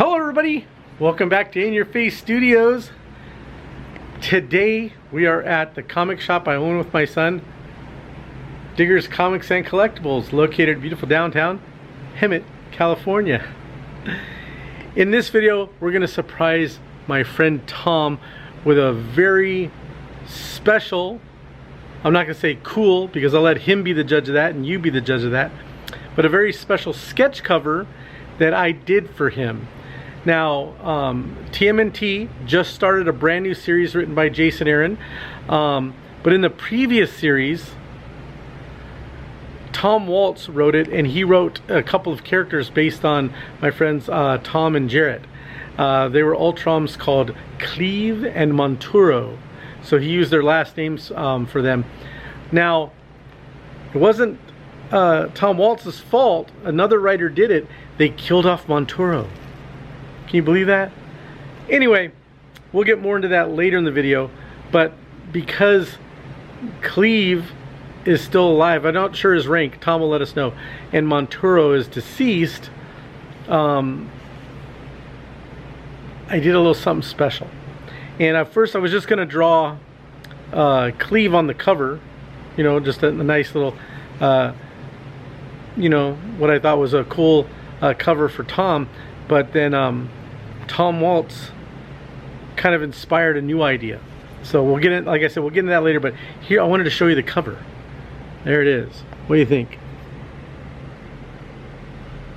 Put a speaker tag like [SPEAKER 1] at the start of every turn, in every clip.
[SPEAKER 1] Hello everybody, welcome back to In Your Face Studios. Today we are at the comic shop I own with my son, Digger's Comics and Collectibles, located in beautiful downtown Hemet, California. In this video we're going to surprise my friend Tom with a very special, I'm not going to say cool because I'll let him be the judge of that and you be the judge of that, but a very special sketch cover that I did for him. Now, TMNT just started a brand new series written by Jason Aaron, but in the previous series, Tom Waltz wrote it, and he wrote a couple of characters based on my friends Tom and Jarrett. They were Ultrams called Cleve and Monturo, so he used their last names for them. Now, it wasn't Tom Waltz's fault. Another writer did it. They killed off Monturo. Can you believe that? Anyway, we'll get more into that later in the video, but because Cleve is still alive, I'm not sure his rank, Tom will let us know, and Monturo is deceased, I did a little something special. And at first I was just going to draw Cleve on the cover, you know, just a nice little, you know, what I thought was a cool cover for Tom, but then Tom Waltz kind of inspired a new idea. So we'll get in, like I said, we'll get into that later, but here I wanted to show you the cover. There it is. What do you think?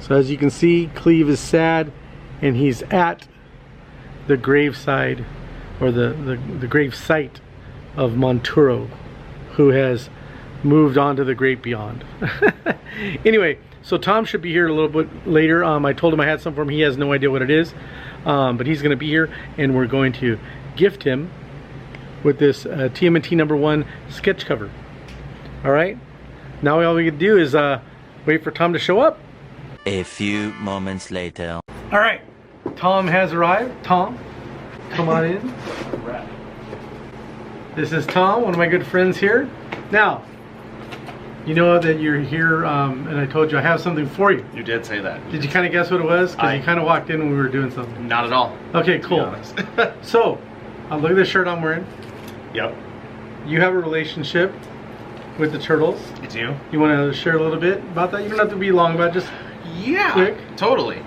[SPEAKER 1] So as you can see, Cleve is sad and he's at the graveside, or the grave site of Monturo, who has moved on to the great beyond. Anyway, so Tom should be here a little bit later. I told him I had something for him. He has no idea what it is, but he's going to be here, and we're going to gift him with this TMNT #1 sketch cover. All right. Now all we can do is wait for Tom to show up.
[SPEAKER 2] A few moments later.
[SPEAKER 1] All right. Tom has arrived. Tom, come on in. This is Tom, one of my good friends here. Now, you know that you're here, and I told you I have something for you.
[SPEAKER 3] You did say that.
[SPEAKER 1] Did you kind of guess what it was? Because you kind of walked in when we were doing something.
[SPEAKER 3] Not at all.
[SPEAKER 1] Okay, cool. So, look at the shirt I'm wearing.
[SPEAKER 3] Yep.
[SPEAKER 1] You have a relationship with the Turtles.
[SPEAKER 3] I do.
[SPEAKER 1] You want to share a little bit about that? You don't have to be long about it, just quick.
[SPEAKER 3] Totally.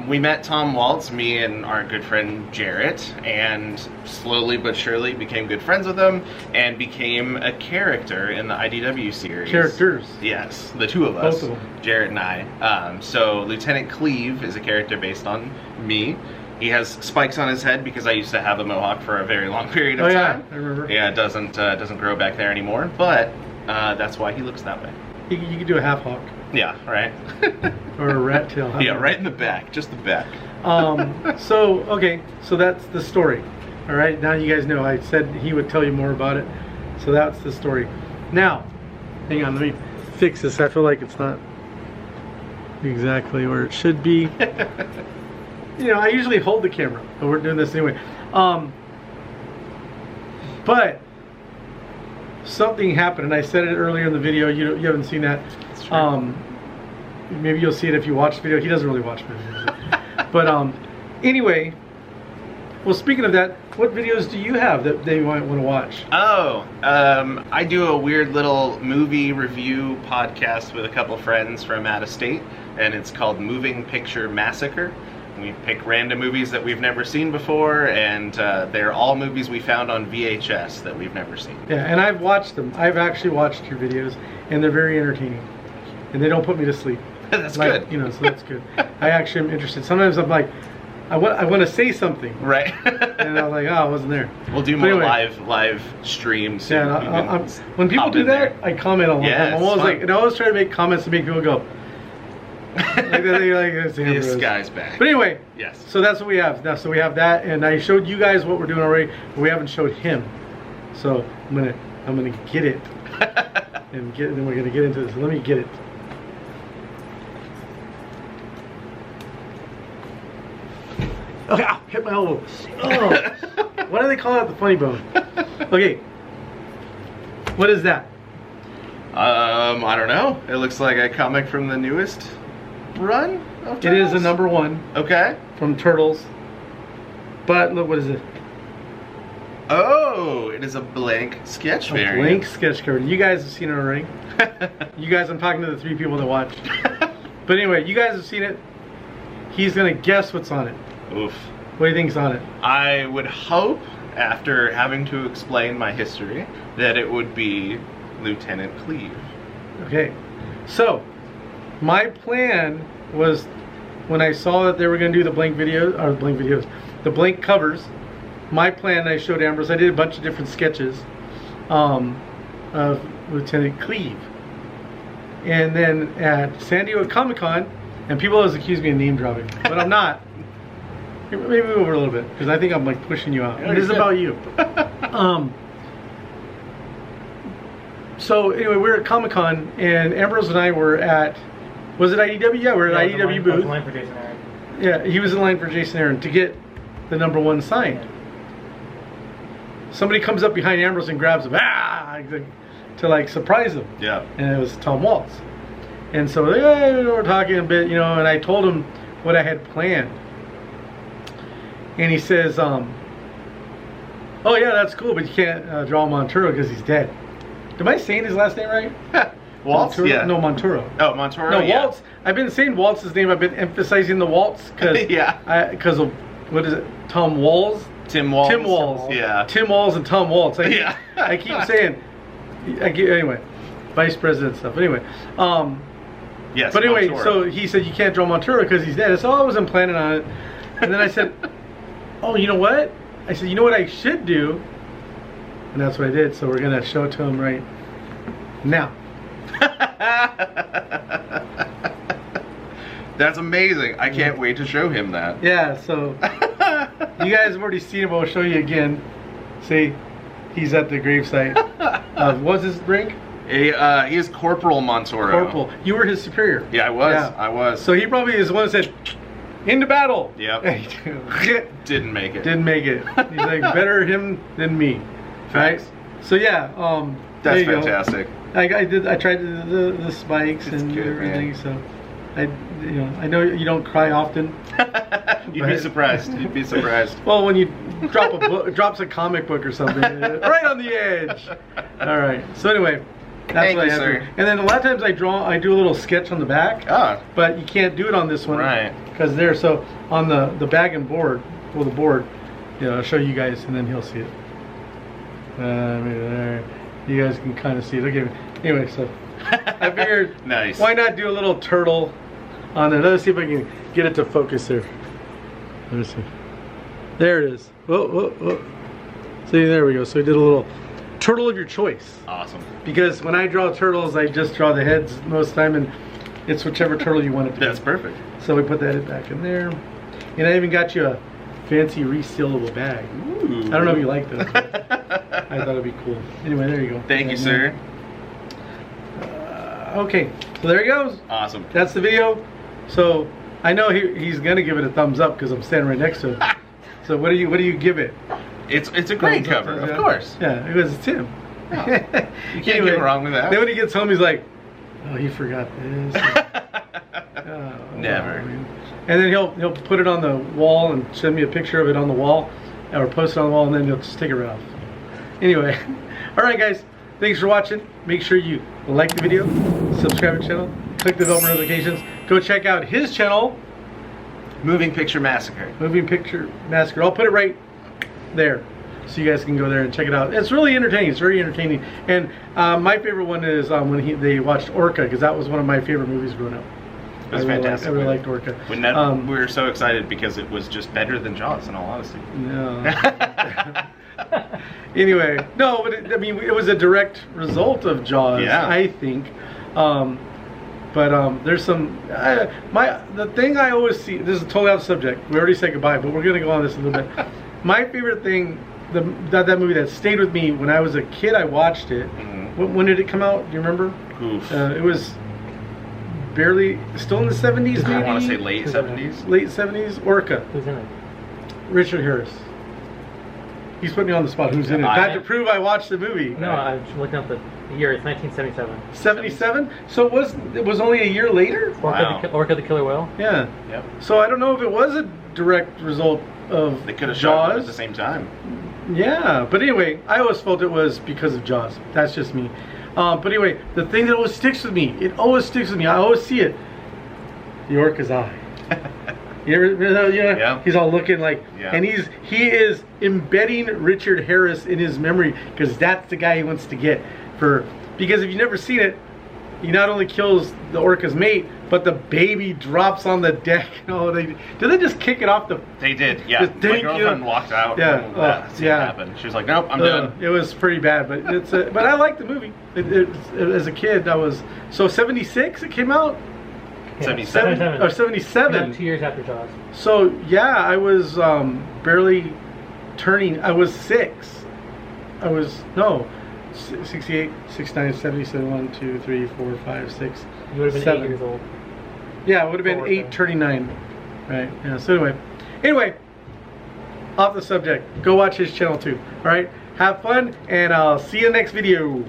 [SPEAKER 3] We met Tom Waltz, me and our good friend Jarrett, and slowly but surely became good friends with him and became a character in the IDW series.
[SPEAKER 1] Characters?
[SPEAKER 3] Yes, the two of us.
[SPEAKER 1] Both of them.
[SPEAKER 3] Jarrett and I. So Lieutenant Cleve is a character based on me. He has spikes on his head because I used to have a mohawk for a very long period of time.
[SPEAKER 1] I remember.
[SPEAKER 3] Yeah, it doesn't grow back there anymore, but that's why he looks that way.
[SPEAKER 1] You could do a half hawk.
[SPEAKER 3] Yeah, right.
[SPEAKER 1] Or a rat tail.
[SPEAKER 3] Yeah, right in the back, just the back.
[SPEAKER 1] So, okay, so that's the story. All right, now you guys know. I said he would tell you more about it. So that's the story. Now, hang on, let me fix this. I feel like it's not exactly where it should be. You know, I usually hold the camera, but we're doing this anyway. But something happened, and I said it earlier in the video. You haven't seen that. Maybe you'll see it if you watch the video. He doesn't really watch videos. But anyway, well, speaking of that, what videos do you have that they might want to watch?
[SPEAKER 3] Oh, I do a weird little movie review podcast with a couple friends from out of state, and it's called Moving Picture Massacre. We pick random movies that we've never seen before, and they're all movies we found on VHS that we've never seen.
[SPEAKER 1] Yeah, and I've watched them. I've actually watched your videos, and they're very entertaining. And they don't put me to sleep.
[SPEAKER 3] That's
[SPEAKER 1] like,
[SPEAKER 3] good.
[SPEAKER 1] You know, so that's good. I actually am interested. Sometimes I'm like, I want to say something.
[SPEAKER 3] Right.
[SPEAKER 1] And I'm like, oh, I wasn't there.
[SPEAKER 3] We'll do more live streams.
[SPEAKER 1] Yeah, when people do that, I comment a lot.
[SPEAKER 3] Yeah,
[SPEAKER 1] I'm always like, and I always try to make comments to make people go, like that, like,
[SPEAKER 3] this guy's back.
[SPEAKER 1] But anyway,
[SPEAKER 3] yes.
[SPEAKER 1] So that's what we have. So we have that, and I showed you guys what we're doing already, but we haven't showed him. So I'm gonna get it, and then we're gonna get into this. Let me get it. Okay, ow, hit my elbow. Oh, why do they call it the funny bone? Okay, what is that?
[SPEAKER 3] I don't know. It looks like a comic from the newest run of
[SPEAKER 1] It is a
[SPEAKER 3] Turtles?
[SPEAKER 1] #1
[SPEAKER 3] Okay.
[SPEAKER 1] from Turtles. But look, what is it?
[SPEAKER 3] Oh, it is a blank sketch
[SPEAKER 1] A
[SPEAKER 3] variant.
[SPEAKER 1] blank sketch cover. You guys have seen it already. You guys, I'm talking to the 3 people that watched. But anyway, you guys have seen it. He's gonna guess what's on it.
[SPEAKER 3] Oof.
[SPEAKER 1] What do you think's on it?
[SPEAKER 3] I would hope, after having to explain my history, that it would be Lieutenant Cleve.
[SPEAKER 1] Okay, so my plan was when I saw that they were going to do the the blank covers. My plan, I showed Ambrose, I did a bunch of different sketches of Lieutenant Cleve. And then at San Diego Comic-Con, and people always accuse me of name dropping, but I'm not. Maybe move over a little bit, because I think I'm like pushing you out. This is about you. So anyway, we were at Comic-Con, and Ambrose and I were at, was it IDW? Yeah, we were at IDW booth.
[SPEAKER 4] Line for Jason Aaron.
[SPEAKER 1] Yeah, he was in line for Jason Aaron to get the #1 signed. Somebody comes up behind Ambrose and grabs him, to like surprise him.
[SPEAKER 3] Yeah.
[SPEAKER 1] And it was Tom Waltz. And so we were talking a bit, and I told him what I had planned. And he says, oh yeah, that's cool, but you can't draw Monturo because he's dead. Am I saying his last name right?
[SPEAKER 3] Waltz?
[SPEAKER 1] Monturo?
[SPEAKER 3] Yeah.
[SPEAKER 1] No, Monturo.
[SPEAKER 3] Oh, Monturo?
[SPEAKER 1] No,
[SPEAKER 3] Yeah.
[SPEAKER 1] Waltz. I've been saying Waltz's name. I've been emphasizing the Waltz because
[SPEAKER 3] Yeah.
[SPEAKER 1] Because of, what is it? Tom Walls?
[SPEAKER 3] Tim Waltz.
[SPEAKER 1] Tim Walls.
[SPEAKER 3] Yeah.
[SPEAKER 1] Tim Walls and Tom Waltz.
[SPEAKER 3] Yeah.
[SPEAKER 1] I keep saying, anyway, vice president stuff. Anyway,
[SPEAKER 3] Yes.
[SPEAKER 1] but anyway,
[SPEAKER 3] Monturo.
[SPEAKER 1] so he said you can't draw Monturo because he's dead. So I wasn't planning on it. And then I said, oh, you know what? I said, you know what I should do? And that's what I did. So we're going to show it to him right now.
[SPEAKER 3] That's amazing. I can't wait to show him that.
[SPEAKER 1] Yeah, so you guys have already seen him, but I'll show you again. See, he's at the gravesite. What's his rank?
[SPEAKER 3] He is Corporal Monturo.
[SPEAKER 1] Corporal. You were his superior.
[SPEAKER 3] Yeah, I was.
[SPEAKER 1] Yeah.
[SPEAKER 3] I was.
[SPEAKER 1] So he probably is the one that said, into battle.
[SPEAKER 3] Yep. Didn't make it.
[SPEAKER 1] Didn't make it. He's like, better him than me. Right?
[SPEAKER 3] Facts.
[SPEAKER 1] So yeah, there
[SPEAKER 3] That's
[SPEAKER 1] you go.
[SPEAKER 3] fantastic.
[SPEAKER 1] I tried the spikes
[SPEAKER 3] It's
[SPEAKER 1] and
[SPEAKER 3] good,
[SPEAKER 1] everything,
[SPEAKER 3] man.
[SPEAKER 1] so I know you don't cry often.
[SPEAKER 3] You'd be surprised. You'd be surprised.
[SPEAKER 1] Well, when you drop a book, drops a comic book or something, right on the edge. All right. So anyway, that's
[SPEAKER 3] Thank
[SPEAKER 1] what
[SPEAKER 3] you,
[SPEAKER 1] I have.
[SPEAKER 3] sir.
[SPEAKER 1] And then a lot of times I do a little sketch on the back,
[SPEAKER 3] Ah,
[SPEAKER 1] but you can't do it on this one,
[SPEAKER 3] Right.
[SPEAKER 1] Because so on the bag and board, well, the board, I'll show you guys, and then he'll see it. Maybe there. You guys can kind of see it. Okay. Anyway, so I figured,
[SPEAKER 3] Nice.
[SPEAKER 1] why not do a little turtle on there? Let's see if I can get it to focus here. Let me see. There it is. Whoa. See, there we go. So we did a little turtle of your choice.
[SPEAKER 3] Awesome.
[SPEAKER 1] Because when I draw turtles, I just draw the heads most of the time, and it's whichever turtle you want it to be.
[SPEAKER 3] That's perfect.
[SPEAKER 1] So we put that back in there. And I even got you a fancy resealable bag.
[SPEAKER 3] Ooh.
[SPEAKER 1] I don't know if you like those, but I thought it'd be cool. Anyway, there you go.
[SPEAKER 3] Thank you, sir.
[SPEAKER 1] Okay, so there he goes.
[SPEAKER 3] Awesome.
[SPEAKER 1] That's the video. So I know he's gonna give it a thumbs up because I'm standing right next to him. So what do you give it?
[SPEAKER 3] It's a great
[SPEAKER 1] Thumbs up,
[SPEAKER 3] cover,
[SPEAKER 1] thumbs
[SPEAKER 3] of
[SPEAKER 1] down?
[SPEAKER 3] course.
[SPEAKER 1] Yeah, it was Tim.
[SPEAKER 3] You can't go wrong with that.
[SPEAKER 1] Then when he gets home, he's like, "Oh, he forgot this."
[SPEAKER 3] Never.
[SPEAKER 1] Wow. And then he'll put it on the wall and send me a picture of it on the wall, or post it on the wall, and then he'll just take it right off. Anyway, all right, guys. Thanks for watching. Make sure you like the video, subscribe to the channel, click the bell for notifications. Go check out his channel,
[SPEAKER 3] Moving Picture Massacre.
[SPEAKER 1] Moving Picture Massacre. I'll put it right there, so you guys can go there and check it out. It's really entertaining. It's very entertaining. And my favorite one is when they watched Orca, because that was one of my favorite movies growing up.
[SPEAKER 3] It was fantastic.
[SPEAKER 1] I really liked Orca.
[SPEAKER 3] We were so excited because it was just better than Jaws, in all honesty.
[SPEAKER 1] No. Anyway, no, but it was a direct result of Jaws,
[SPEAKER 3] Yeah.
[SPEAKER 1] I think. But there's some the thing I always see. This is totally off subject. We already said goodbye, but we're gonna go on this a little bit. My favorite thing, that movie that stayed with me when I was a kid. I watched it.
[SPEAKER 3] Mm-hmm.
[SPEAKER 1] When did it come out? Do you remember?
[SPEAKER 3] Oof.
[SPEAKER 1] It was barely still in the 70s, maybe.
[SPEAKER 3] I want to say late 70s.
[SPEAKER 1] Late 70s. Orca.
[SPEAKER 4] Who's in it?
[SPEAKER 1] Richard Harris. He's putting me on the spot. Who's in it? I had to prove I watched the movie.
[SPEAKER 4] No, I'm looking up the year. It's 1977.
[SPEAKER 1] 77? So it was only a year later?
[SPEAKER 4] Orca the Killer Whale?
[SPEAKER 1] Yeah.
[SPEAKER 3] Yep.
[SPEAKER 1] So I don't know if it was a direct result of
[SPEAKER 3] They could have shot it
[SPEAKER 1] Jaws.
[SPEAKER 3] at the same time.
[SPEAKER 1] Yeah, but anyway, I always felt it was because of Jaws. That's just me. But anyway, the thing that always sticks with me, it always sticks with me. I always see it. The orca's eye.
[SPEAKER 3] Yeah.
[SPEAKER 1] He's all looking like,
[SPEAKER 3] Yeah.
[SPEAKER 1] and he is embedding Richard Harris in his memory because that's the guy he wants to get because if you've never seen it, he not only kills the orca's mate, but the baby drops on the deck. Oh, did they just kick it off the?
[SPEAKER 3] They did, yeah. My girlfriend walked out.
[SPEAKER 1] Yeah,
[SPEAKER 3] when that scene happened. She was like, "Nope, I'm done."
[SPEAKER 1] It was pretty bad, but but I liked the movie. As a kid, I was 76. It came out.
[SPEAKER 3] 77.
[SPEAKER 1] Or 77.
[SPEAKER 4] 2 years after Jaws.
[SPEAKER 1] So yeah, I was barely turning. I was 6. I was 68, 69, 70, 71, 2, 3, 4, 5, 6.
[SPEAKER 4] You would have been
[SPEAKER 1] 7.
[SPEAKER 4] 8 years old.
[SPEAKER 1] Yeah, it would have been 8 turning 9. Right. Yeah. So anyway, off the subject. Go watch his channel too. All right. Have fun, and I'll see you next video.